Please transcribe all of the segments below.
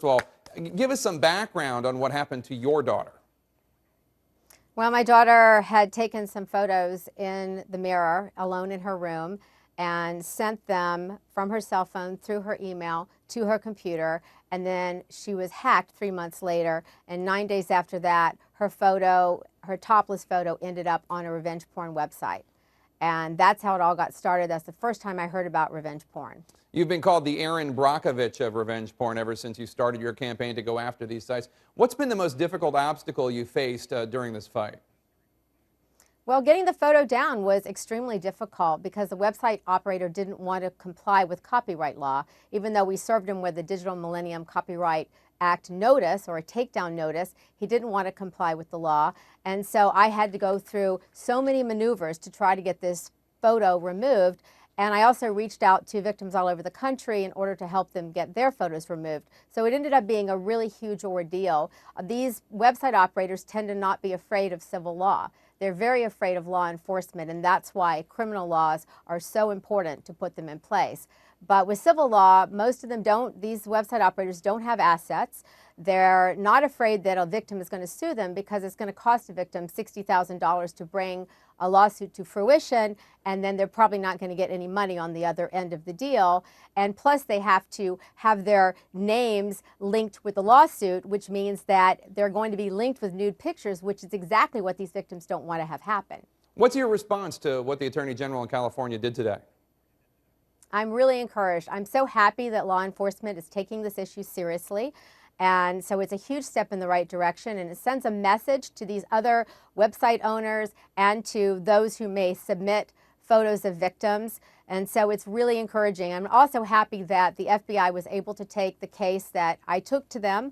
first of all, give us some background on what happened to your daughter. Well, my daughter had taken some photos in the mirror alone in her room and sent them from her cell phone through her email to her computer, and then she was hacked 3 months later, and 9 days after that her topless photo ended up on a revenge porn website. And that's how it all got started. That's the first time I heard about revenge porn. You've been called the Erin Brockovich of revenge porn ever since you started your campaign to go after these sites. What's been the most difficult obstacle you faced during this fight? Well, getting the photo down was extremely difficult because the website operator didn't want to comply with copyright law, even though we served him with the Digital Millennium Copyright Act notice or a takedown notice. He didn't want to comply with the law, and so I had to go through so many maneuvers to try to get this photo removed. And I also reached out to victims all over the country in order to help them get their photos removed. So it ended up being a really huge ordeal. These website operators tend to not be afraid of civil law. They're very afraid of law enforcement, and that's why criminal laws are so important to put them in place. But with civil law, most of them don't, these website operators don't have assets. They're not afraid that a victim is going to sue them because it's going to cost a victim $60,000 to bring a lawsuit to fruition, and then they're probably not going to get any money on the other end of the deal. And plus they have to have their names linked with the lawsuit, which means that they're going to be linked with nude pictures, which is exactly what these victims don't want to have happen. What's your response to what the Attorney General in California did today? I'm really encouraged. I'm so happy that law enforcement is taking this issue seriously. And so it's a huge step in the right direction, and it sends a message to these other website owners and to those who may submit photos of victims. And so it's really encouraging. I'm also happy that the FBI was able to take the case that I took to them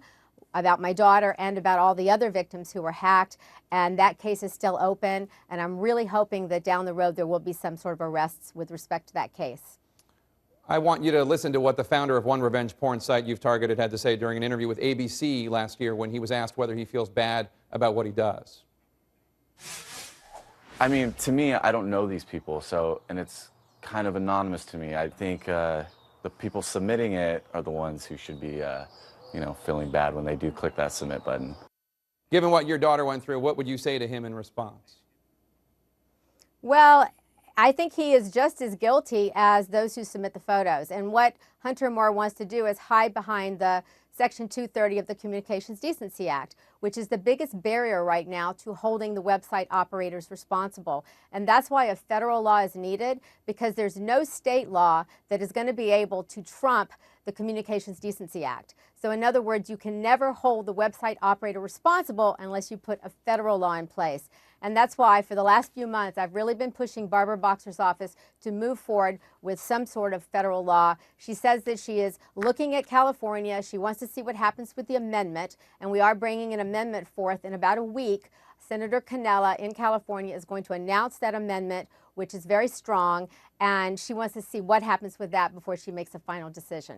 about my daughter and about all the other victims who were hacked, and that case is still open. And I'm really hoping that down the road there will be some sort of arrests with respect to that case. I want you to listen to what the founder of one revenge porn site you've targeted had to say during an interview with ABC last year when he was asked whether he feels bad about what he does. I mean, to me, I don't know these people, and it's kind of anonymous to me. I think the people submitting it are the ones who should be, feeling bad when they do click that submit button. Given what your daughter went through, what would you say to him in response? Well, I think he is just as guilty as those who submit the photos. And what Hunter Moore wants to do is hide behind the Section 230 of the Communications Decency Act, which is the biggest barrier right now to holding the website operators responsible. And that's why a federal law is needed, because there's no state law that is going to be able to trump the Communications Decency Act. So in other words, you can never hold the website operator responsible unless you put a federal law in place. And that's why for the last few months I've really been pushing Barbara Boxer's office to move forward with some sort of federal law. She says that she is looking at California. She wants to see what happens with the amendment, and we are bringing an amendment forth in about a week. Senator Cannella in California is going to announce that amendment, which is very strong, and she wants to see what happens with that before she makes a final decision.